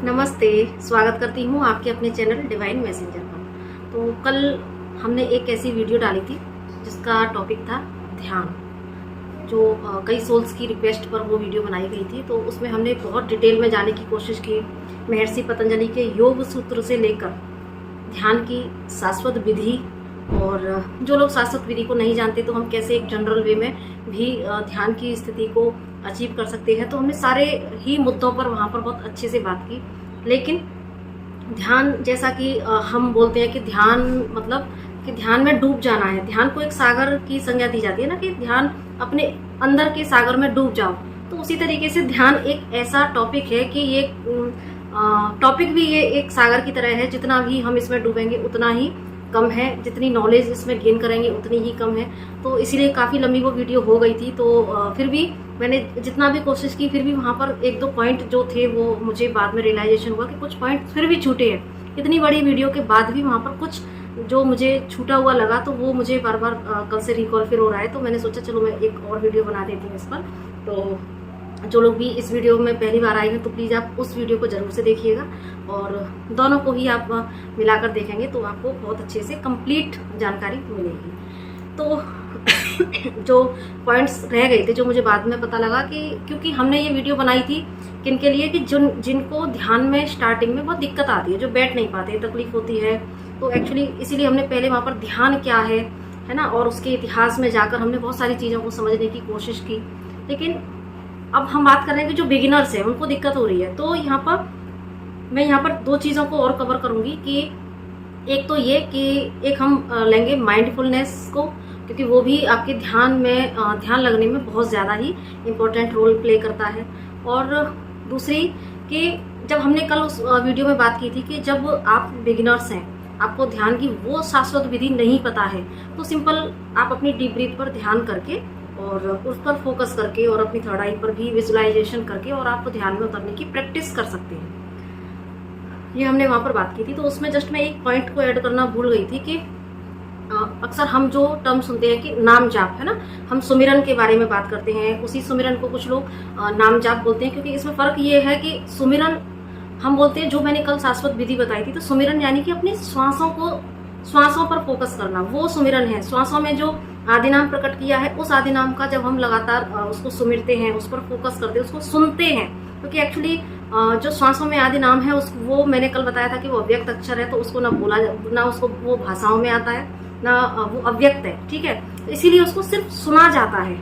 नमस्ते, स्वागत करती हूँ आपके अपने चैनल डिवाइन मैसेंजर पर। तो कल हमने एक ऐसी वीडियो डाली थी जिसका टॉपिक था ध्यान, जो कई सोल्स की रिक्वेस्ट पर वो वीडियो बनाई गई थी। तो उसमें हमने बहुत डिटेल में जाने की कोशिश की, महर्षि पतंजलि के योग सूत्र से लेकर ध्यान की शाश्वत विधि, और जो लोग शाश्वत विधि को नहीं जानते तो हम कैसे एक जनरल वे में भी ध्यान की स्थिति को अचीव कर सकते हैं। तो हमने सारे ही मुद्दों पर वहाँ पर बहुत अच्छे से बात की। लेकिन ध्यान, जैसा कि हम बोलते हैं कि ध्यान मतलब कि ध्यान में डूब जाना है, ध्यान को एक सागर की संज्ञा दी जाती है ना, कि ध्यान अपने अंदर के सागर में डूब जाओ। तो उसी तरीके से ध्यान एक ऐसा टॉपिक है कि ये टॉपिक भी ये एक सागर की तरह है। जितना भी हम इसमें डूबेंगे उतना ही कम है, जितनी नॉलेज इसमें गेन करेंगे उतनी ही कम है। तो इसीलिए काफ़ी लंबी वो वीडियो हो गई थी। तो फिर भी मैंने जितना भी कोशिश की, फिर भी वहाँ पर एक दो पॉइंट जो थे वो मुझे बाद में रियलाइजेशन हुआ कि कुछ पॉइंट फिर भी छूटे हैं। इतनी बड़ी वीडियो के बाद भी वहाँ पर कुछ जो मुझे छूटा हुआ लगा, तो वो मुझे बार बार कल से रिकॉल फिर हो रहा है। तो मैंने सोचा चलो मैं एक और वीडियो बना देती हूँ इस पर। तो जो लोग भी इस वीडियो में पहली बार आए हैं तो प्लीज़ आप उस वीडियो को ज़रूर से देखिएगा, और दोनों को ही आप मिलाकर देखेंगे तो आपको बहुत अच्छे से कंप्लीट जानकारी मिलेगी। तो जो पॉइंट्स रह गए थे, जो मुझे बाद में पता लगा कि क्योंकि हमने ये वीडियो बनाई थी किनके लिए, कि जिनको ध्यान में स्टार्टिंग में बहुत दिक्कत आती है, जो बैठ नहीं पाते, तकलीफ होती है। तो एक्चुअली इसीलिए हमने पहले वहाँ पर ध्यान क्या है ना, और उसके इतिहास में जाकर हमने बहुत सारी चीज़ों को समझने की कोशिश की। लेकिन अब हम बात कर रहे हैं कि जो बिगिनर्स हैं उनको दिक्कत हो रही है। तो मैं यहाँ पर दो चीज़ों को और कवर करूँगी कि एक तो ये कि एक हम लेंगे माइंडफुलनेस को, क्योंकि वो भी आपके ध्यान लगने में बहुत ज़्यादा ही इम्पोर्टेंट रोल प्ले करता है। और दूसरी कि जब हमने कल उस वीडियो में बात की थी कि जब आप बिगिनर्स हैं, आपको ध्यान की वो शाश्वत विधि नहीं पता है, तो सिंपल आप अपनी डीप ब्रीथ पर ध्यान करके और उस पर फोकस करके और अपनी थर्ड आई पर भी विजुअलाइजेशन करके और आप ध्यान में उतरने की प्रैक्टिस कर सकते हैं। ये हमने वहाँ पर बात की थी। तो उसमें जस्ट मैं एक पॉइंट को ऐड करना भूल गई थी कि अक्सर हम जो टर्म सुनते हैं कि नाम जाप, है ना, हम सुमिरन के बारे में बात करते हैं। उसी सुमिरन को कुछ लोग नाम जाप बोलते हैं, क्योंकि इसमें फ़र्क ये है कि सुमिरन हम बोलते हैं, जो मैंने कल शाश्वत विधि बताई थी, तो सुमिरन यानी कि अपनी श्वासों पर फोकस करना, वो सुमिरन है। श्वासों में जो आदि नाम प्रकट किया है, उस आदि नाम का जब हम लगातार उसको सुमिरते हैं, उस पर फोकस करते हैं, उसको सुनते हैं, क्योंकि एक्चुअली जो श्वासों में आदि नाम है वो मैंने कल बताया था कि वो अव्यक्त अक्षर है, तो उसको ना उसको वो भाषाओं में आता है, ना वो अव्यक्त है, ठीक है। तो इसीलिए उसको सिर्फ सुना जाता है।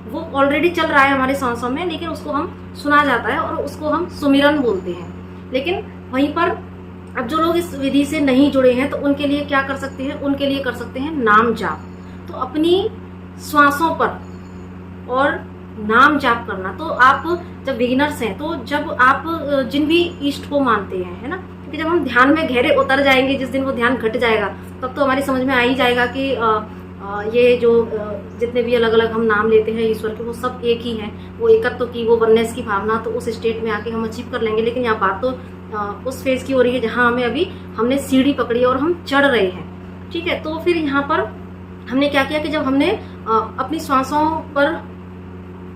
वो ऑलरेडी चल रहा है हमारे श्वासों में, लेकिन उसको हम सुना जाता है और उसको हम सुमिरन बोलते हैं। लेकिन वहीं पर अब जो लोग इस विधि से नहीं जुड़े हैं, तो उनके लिए क्या कर सकते हैं, उनके लिए कर सकते हैं नाम जाप। तो अपनी श्वासों पर और नाम जाप करना। तो आप जब बिगिनर्स हैं, तो जब आप जिन भी इष्ट को मानते हैं, है ना, क्योंकि जब हम ध्यान में गहरे उतर जाएंगे, जिस दिन वो ध्यान घट जाएगा, तब तो हमारी समझ में आ ही जाएगा कि ये जो जितने भी अलग अलग हम नाम लेते हैं ईश्वर के, वो सब एक ही हैं। वो एकत्व की, वो वननेस की भावना, तो उस स्टेट में आके हम अचीव कर लेंगे। लेकिन यहाँ बात तो उस फेज की हो रही है जहाँ हमने सीढ़ी पकड़ी और हम चढ़ रहे हैं, ठीक है। तो फिर यहाँ पर हमने क्या किया कि जब हमने अपनी श्वासों पर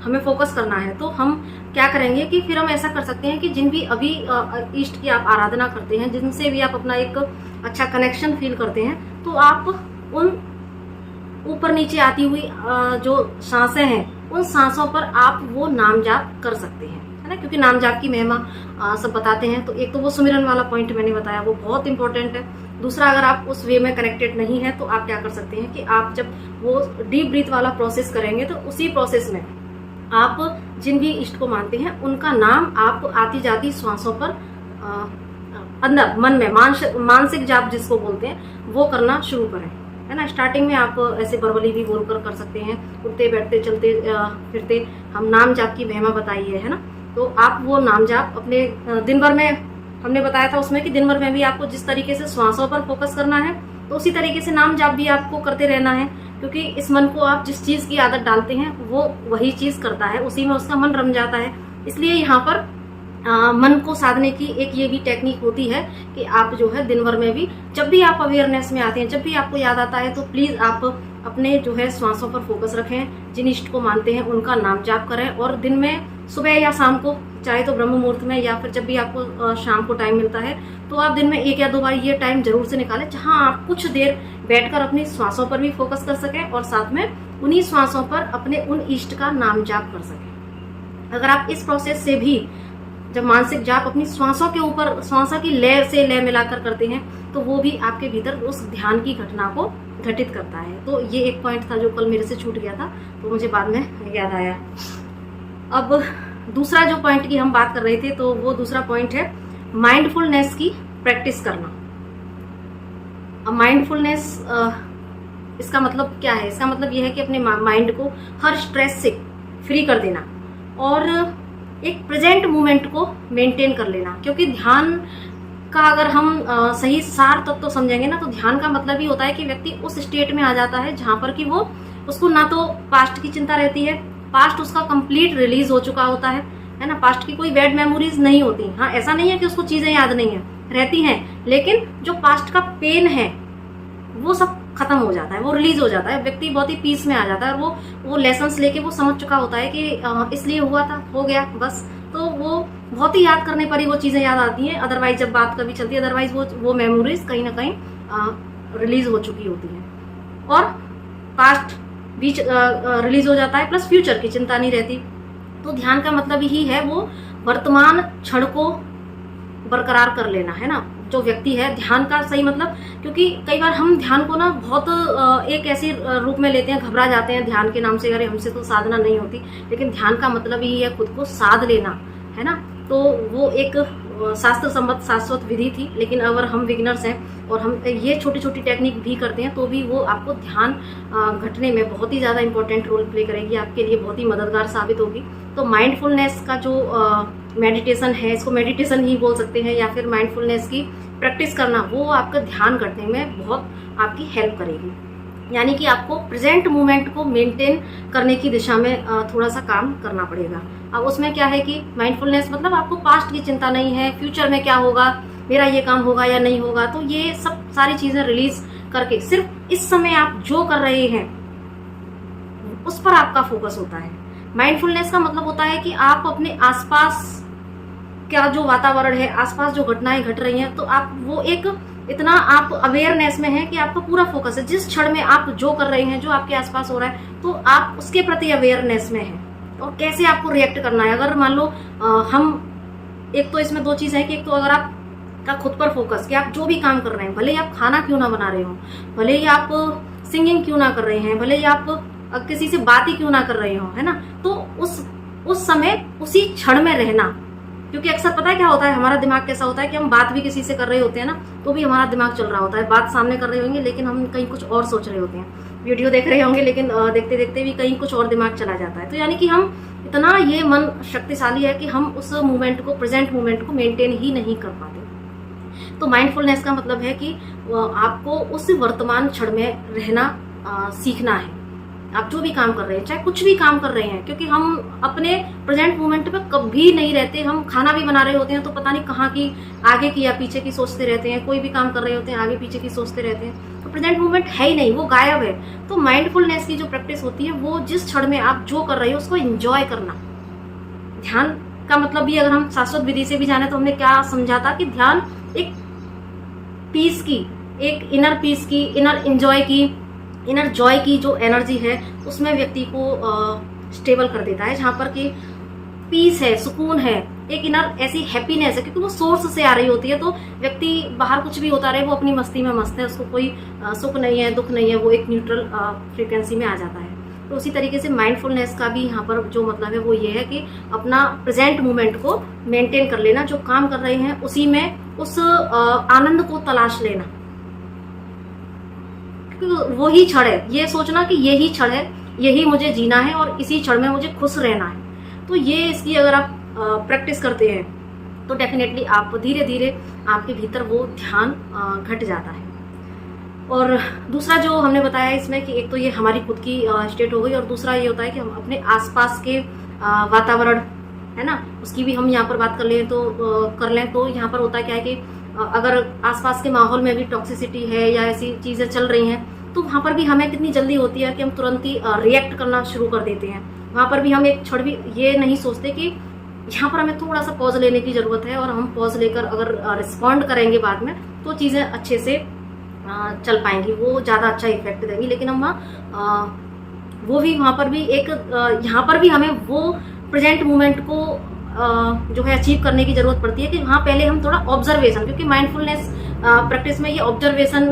हमें फोकस करना है, तो हम क्या करेंगे कि फिर हम ऐसा कर सकते हैं कि जिन भी अभी इष्ट की आप आराधना करते हैं, जिनसे भी आप अपना एक अच्छा कनेक्शन फील करते हैं, तो आप उन ऊपर नीचे आती हुई जो सांसें हैं, उन सांसों पर आप वो नाम जाप कर सकते हैं, है ना, क्योंकि नाम जाप की महिमा सब बताते हैं। तो एक तो वो सुमिरन वाला पॉइंट मैंने बताया, वो बहुत इंपॉर्टेंट है। दूसरा, अगर आप उस वे में कनेक्टेड नहीं है, तो आप क्या कर सकते हैं कि आप जब वो डीप ब्रीथ वाला प्रोसेस करेंगे, तो उसी प्रोसेस में आप जिन भी इष्ट को मानते हैं, उनका नाम आप आती जाती श्वासों पर अंदर मन में मानसिक जाप जिसको बोलते हैं, वो करना शुरू करें, है ना। स्टार्टिंग में आप ऐसे वर्बली भी बोलकर कर सकते हैं, उठते बैठते चलते फिरते हम नाम जाप की महिमा बताई है ना। तो आप वो नाम जाप अपने दिन भर में, हमने बताया था उसमें कि दिन भर में भी आपको जिस तरीके से श्वासों पर फोकस करना है, तो उसी तरीके से नाम जाप भी आपको करते रहना है, क्योंकि इस मन को आप जिस चीज़ की आदत डालते हैं, वो वही चीज़ करता है, उसी में उसका मन रम जाता है। इसलिए यहाँ पर मन को साधने की एक ये भी टेक्निक होती है कि आप जो है दिन भर में भी, जब भी आप अवेयरनेस में आते हैं, जब भी आपको याद आता है, तो प्लीज़ आप अपने जो है श्वासों पर फोकस रखें, जिन इष्ट को मानते हैं उनका नाम जाप करें, और दिन में सुबह या शाम को चाहे तो ब्रह्म मुहूर्त में या फिर जब भी आपको शाम को टाइम मिलता है, तो आप दिन में 1 या 2 बार ये टाइम जरूर से निकालें, जहां आप कुछ देर बैठकर अपनी श्वासों पर भी फोकस कर सकें और साथ में उन्हीं श्वासों पर अपने उन इष्ट का नाम जाप कर सकें। अगर आप इस प्रोसेस से भी जब मानसिक जाप अपनी श्वासों के ऊपर श्वासों की लय से लय मिलाकर करते हैं, तो वो भी आपके भीतर उस ध्यान की घटना को घटित करता है। तो ये एक पॉइंट था जो कल मेरे से छूट गया था, तो मुझे बाद में याद आया। अब दूसरा जो पॉइंट की हम बात कर रहे थे, तो वो दूसरा पॉइंट है माइंडफुलनेस की प्रैक्टिस करना। अब माइंडफुलनेस इसका मतलब क्या है? इसका मतलब यह है कि अपने माइंड को हर स्ट्रेस से फ्री कर देना और एक प्रेजेंट मोमेंट को मेंटेन कर लेना। क्योंकि ध्यान का अगर हम सही सार तत्व तो समझेंगे ना, तो ध्यान का मतलब ही होता है कि व्यक्ति उस स्टेट में आ जाता है जहां पर कि वो उसको ना तो पास्ट की चिंता रहती है, पास्ट उसका कंप्लीट रिलीज हो चुका होता है ना, पास्ट की कोई बैड मेमोरीज नहीं होती। हाँ, ऐसा नहीं है कि उसको चीजें याद नहीं है, रहती हैं, लेकिन जो पास्ट का पेन है वो सब खत्म हो जाता है, वो रिलीज हो जाता है, व्यक्ति बहुत ही पीस में आ जाता है और वो लेसन्स लेके वो समझ चुका होता है कि इसलिए हुआ था, हो गया बस। तो वो बहुत ही याद करने पर ही वो चीजें याद आती हैं, अदरवाइज जब बात कभी चलती है, अदरवाइज वो मेमोरीज कहीं ना कहीं रिलीज हो चुकी होती है और पास्ट भी रिलीज हो जाता है, प्लस फ्यूचर की चिंता नहीं रहती। तो ध्यान का मतलब ही है वो वर्तमान क्षण को बरकरार कर लेना, है ना। जो व्यक्ति है, ध्यान का सही मतलब, क्योंकि कई बार हम ध्यान को ना बहुत एक ऐसे रूप में लेते हैं, घबरा जाते हैं ध्यान के नाम से, अरे हमसे तो साधना नहीं होती, लेकिन ध्यान का मतलब ही है खुद को साध लेना, है ना। तो वो एक शास्त्र सम्मत शाश्वत विधि थी, लेकिन अगर हम बिगिनर्स हैं और हम ये छोटी छोटी टेक्निक भी करते हैं, तो भी वो आपको ध्यान घटने में बहुत ही ज़्यादा इंपॉर्टेंट रोल प्ले करेगी, आपके लिए बहुत ही मददगार साबित होगी। तो माइंडफुलनेस का जो मेडिटेशन है, इसको मेडिटेशन ही बोल सकते हैं, या फिर माइंडफुलनेस की प्रैक्टिस करना, वो आपका ध्यान करने में बहुत आपकी हेल्प करेगी। यानी कि आपको प्रेजेंट मोमेंट को मेंटेन करने की दिशा में थोड़ा सा काम करना पड़ेगा। अब उसमें क्या है कि माइंडफुलनेस मतलब आपको पास्ट की चिंता नहीं है, फ्यूचर में क्या होगा, मेरा ये काम होगा या नहीं होगा, तो ये सब सारी चीजें रिलीज करके सिर्फ इस समय आप जो कर रहे हैं उस पर आपका फोकस होता है। माइंडफुलनेस का मतलब होता है कि आप अपने आसपास क्या जो वातावरण है, आसपास जो घटनाएं घट रही हैं, तो आप वो एक इतना आप अवेयरनेस में है कि आपका पूरा फोकस है जिस क्षण में आप जो कर रहे हैं, जो आपके आसपास हो रहा है, तो आप उसके प्रति अवेयरनेस में है और कैसे आपको रिएक्ट करना है। अगर मान लो हम एक तो इसमें 2 चीज है कि एक तो अगर आप का खुद पर फोकस कि आप जो भी काम कर रहे हैं, भले ही आप खाना क्यों ना बना रहे हो, भले ही आप सिंगिंग क्यों ना कर रहे हैं, भले ही आप किसी से बात ही क्यों ना कर रहे हो, है ना, तो उस समय उसी क्षण में रहना। क्योंकि अक्सर पता है क्या होता है, हमारा दिमाग कैसा होता है कि हम बात भी किसी से कर रहे होते हैं ना, तो भी हमारा दिमाग चल रहा होता है, बात सामने कर रहे होंगे लेकिन हम कहीं कुछ और सोच रहे होते हैं, वीडियो देख रहे होंगे लेकिन देखते देखते भी कहीं कुछ और दिमाग चला जाता है। तो यानी कि हम इतना ये मन शक्तिशाली है कि हम उस मोमेंट को, प्रेजेंट मोमेंट को मेंटेन ही नहीं कर पाते। तो माइंडफुलनेस का मतलब है कि आपको उस वर्तमान क्षण में रहना सीखना है। आप जो भी काम कर रहे हैं, चाहे कुछ भी काम कर रहे हैं, क्योंकि हम अपने प्रेजेंट मोमेंट पे कभी नहीं रहते। हम खाना भी बना रहे होते हैं तो पता नहीं कहाँ की, आगे की या पीछे की सोचते रहते हैं, कोई भी काम कर रहे होते हैं आगे पीछे की सोचते रहते हैं, तो प्रेजेंट मोमेंट है ही नहीं, वो गायब है। तो माइंडफुलनेस की जो प्रैक्टिस होती है, वो जिस क्षण में आप जो कर रहे हो उसको एंजॉय करना। ध्यान का मतलब भी अगर हम शाश्वत विधि से भी जाने तो हमने क्या समझा था कि ध्यान एक पीस की, एक इनर पीस की, इनर एंजॉय की, इनर जॉय की जो एनर्जी है उसमें व्यक्ति को स्टेबल कर देता है, जहां पर कि पीस है, सुकून है, एक इनर ऐसी हैप्पीनेस है, क्योंकि वो सोर्स से आ रही होती है। तो व्यक्ति बाहर कुछ भी होता रहे, वो अपनी मस्ती में मस्त है, उसको कोई सुख नहीं है, दुख नहीं है, वो एक न्यूट्रल फ्रीक्वेंसी में आ जाता है। तो उसी तरीके से माइंडफुलनेस का भी यहाँ पर जो मतलब है वो ये है कि अपना प्रेजेंट मोमेंट को मेंटेन कर लेना, जो काम कर रहे हैं उसी में उस आनंद को तलाश लेना। वो ही क्षण है, ये सोचना कि यही क्षण है, यही मुझे जीना है और इसी क्षण में मुझे खुश रहना है। तो ये इसकी अगर आप प्रैक्टिस करते हैं तो डेफिनेटली आप धीरे धीरे आपके भीतर वो ध्यान घट जाता है। और दूसरा जो हमने बताया इसमें कि एक तो ये हमारी खुद की स्टेट हो गई, और दूसरा ये होता है कि हम अपने आसपास के वातावरण है ना, उसकी भी हम यहाँ पर बात कर लें तो यहाँ पर होता है क्या है कि अगर आसपास के माहौल में भी टॉक्सिसिटी है या ऐसी चीजें चल रही हैं, तो वहां पर भी हमें कितनी जल्दी होती है कि हम तुरंत ही रिएक्ट करना शुरू कर देते हैं। वहां पर भी हम एक क्षण भी ये नहीं सोचते कि यहाँ पर हमें थोड़ा सा पॉज लेने की जरूरत है, और हम पॉज लेकर अगर रिस्पॉन्ड करेंगे बाद में तो चीजें अच्छे से चल पाएंगी, वो ज्यादा अच्छा इफेक्ट देंगी। लेकिन हम वो भी वहां पर भी एक यहाँ पर भी हमें वो प्रेजेंट मोमेंट को जो है अचीव करने की जरूरत पड़ती है कि वहाँ पहले हम थोड़ा ऑब्जर्वेशन, क्योंकि माइंडफुलनेस प्रैक्टिस में ये ऑब्जर्वेशन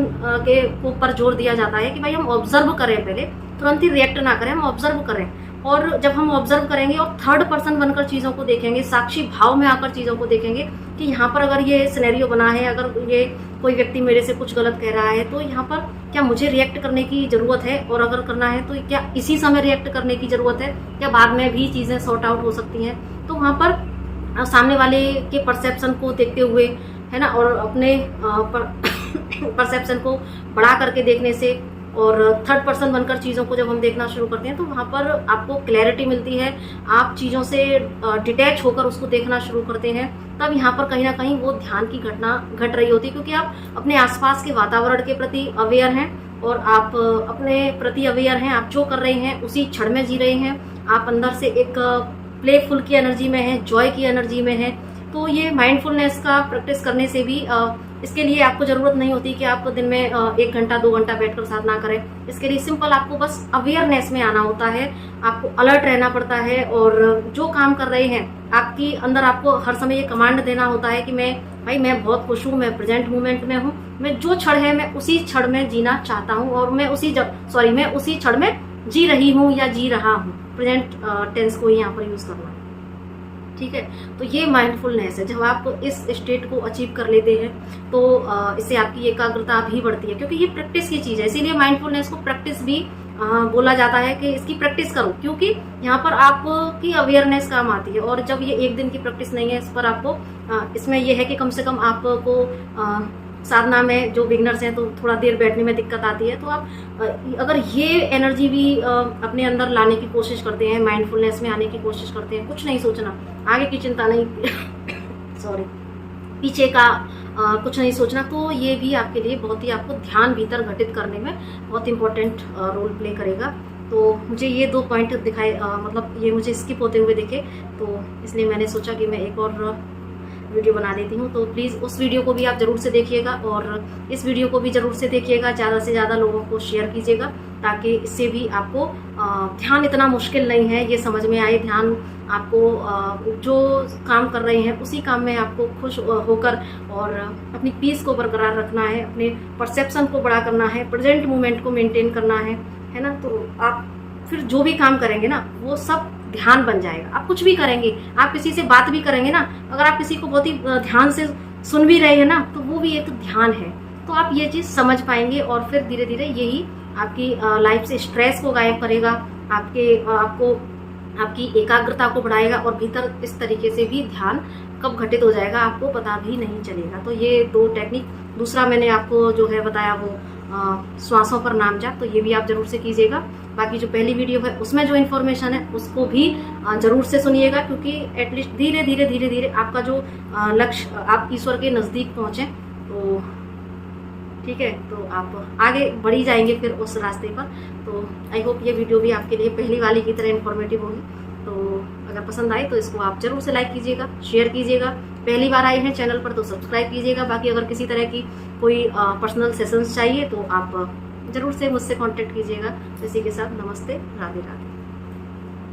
के ऊपर जोर दिया जाता है कि भाई हम ऑब्जर्व करें, पहले तुरंत ही रिएक्ट ना करें, हम ऑब्जर्व करें। और जब हम ऑब्जर्व करेंगे और थर्ड पर्सन बनकर चीजों को देखेंगे, साक्षी भाव में आकर चीजों को देखेंगे कि यहाँ पर अगर ये सिनेरियो बना है, अगर ये कोई व्यक्ति मेरे से कुछ गलत कह रहा है, तो यहाँ पर क्या मुझे रिएक्ट करने की जरूरत है, और अगर करना है तो क्या इसी समय रिएक्ट करने की जरूरत है, क्या बाद में भी चीजें सॉर्ट आउट हो सकती हैं। तो वहां पर सामने वाले के परसेप्शन को देखते हुए, है ना, और अपने परसेप्शन को बढ़ा करके देखने से और थर्ड पर्सन बनकर चीज़ों को जब हम देखना शुरू करते हैं तो वहाँ पर आपको क्लैरिटी मिलती है, आप चीज़ों से डिटैच होकर उसको देखना शुरू करते हैं। तब यहाँ पर कहीं ना कहीं वो ध्यान की घटना घट रही होती है, क्योंकि आप अपने आसपास के वातावरण के प्रति अवेयर हैं और आप अपने प्रति अवेयर हैं, आप जो कर रहे हैं उसी क्षण में जी रहे हैं, आप अंदर से एक प्लेफुल की एनर्जी में है, जॉय की एनर्जी में है। तो ये माइंडफुलनेस का प्रैक्टिस करने से भी इसके लिए आपको जरूरत नहीं होती कि आपको दिन में 1 घंटा 2 घंटा बैठकर साधना करें। इसके लिए सिंपल आपको बस अवेयरनेस में आना होता है, आपको अलर्ट रहना पड़ता है, और जो काम कर रहे हैं आपकी अंदर आपको हर समय ये कमांड देना होता है कि मैं बहुत खुश हूँ, मैं प्रेजेंट मोमेंट में हूँ, मैं जो क्षण है मैं उसी क्षण में जीना चाहता हूँ, और मैं उसी क्षण में जी रही हूँ या जी रहा हूँ। प्रेजेंट टेंस को ही यहाँ पर यूज करना, ठीक है। तो ये माइंडफुलनेस है। जब आप इस स्टेट को अचीव कर लेते हैं तो इससे आपकी एकाग्रता भी बढ़ती है, क्योंकि ये प्रैक्टिस की चीज है। इसीलिए माइंडफुलनेस को प्रैक्टिस भी बोला जाता है कि इसकी प्रैक्टिस करो, क्योंकि यहाँ पर आपकी अवेयरनेस काम आती है। और जब ये 1 दिन की प्रैक्टिस नहीं है, इस पर आपको इसमें यह है कि कम से कम आपको साधना में जो बिगनर्स हैं तो थोड़ा देर बैठने में दिक्कत आती है, तो आप अगर ये एनर्जी भी अपने अंदर लाने की कोशिश करते हैं, माइंडफुलनेस में आने की कोशिश करते हैं, कुछ नहीं सोचना, आगे की चिंता नहीं पीछे का कुछ नहीं सोचना, तो ये भी आपके लिए बहुत ही आपको ध्यान भीतर घटित करने में बहुत इंपॉर्टेंट रोल प्ले करेगा। तो मुझे ये 2 पॉइंट दिखाए, मतलब ये मुझे स्किप होते हुए दिखे, तो इसलिए मैंने सोचा कि मैं एक और वीडियो बना देती हूँ। तो प्लीज़ उस वीडियो को भी आप जरूर से देखिएगा, और इस वीडियो को भी जरूर से देखिएगा, ज़्यादा से ज़्यादा लोगों को शेयर कीजिएगा, ताकि इससे भी आपको ध्यान इतना मुश्किल नहीं है, ये समझ में आए। ध्यान आपको जो काम कर रहे हैं उसी काम में आपको खुश होकर और अपनी पीस को बरकरार रखना है, अपने परसेप्शन को बड़ा करना है, प्रेजेंट मोमेंट को मेंटेन करना है ना। तो आप फिर जो भी काम करेंगे ना वो सब ध्यान बन जाएगा। आप कुछ भी करेंगे, आप किसी से बात भी करेंगे ना, अगर आप किसी को बहुत ही ध्यान से सुन भी रहे हैं ना, तो वो भी एक ध्यान है। तो आप ये चीज समझ पाएंगे, और फिर धीरे धीरे यही आपकी लाइफ से स्ट्रेस को गायब करेगा, आपको आपकी एकाग्रता को बढ़ाएगा, और भीतर इस तरीके से भी ध्यान कब घटित हो जाएगा आपको पता भी नहीं चलेगा। तो ये 2 टेक्निक, दूसरा मैंने आपको जो है बताया वो श्वासों पर नाम जाप, तो ये भी आप जरूर से कीजिएगा। बाकी जो पहली वीडियो है उसमें जो इन्फॉर्मेशन है उसको भी जरूर से सुनिएगा, क्योंकि एटलीस्ट धीरे धीरे आपका जो लक्ष्य, आप ईश्वर के नजदीक पहुंचे, तो ठीक है, तो आप आगे बढ़ी जाएंगे फिर उस रास्ते पर। तो आई होप ये वीडियो भी आपके लिए पहली वाली की तरह इन्फॉर्मेटिव होगी। तो अगर पसंद आए तो इसको आप जरूर से लाइक कीजिएगा, शेयर कीजिएगा। पहली बार आए हैं चैनल पर तो सब्सक्राइब कीजिएगा। बाकी अगर किसी तरह की कोई पर्सनल सेशंस चाहिए तो आप जरूर से मुझसे कांटेक्ट कीजिएगा। इसी के साथ नमस्ते, राधे राधे।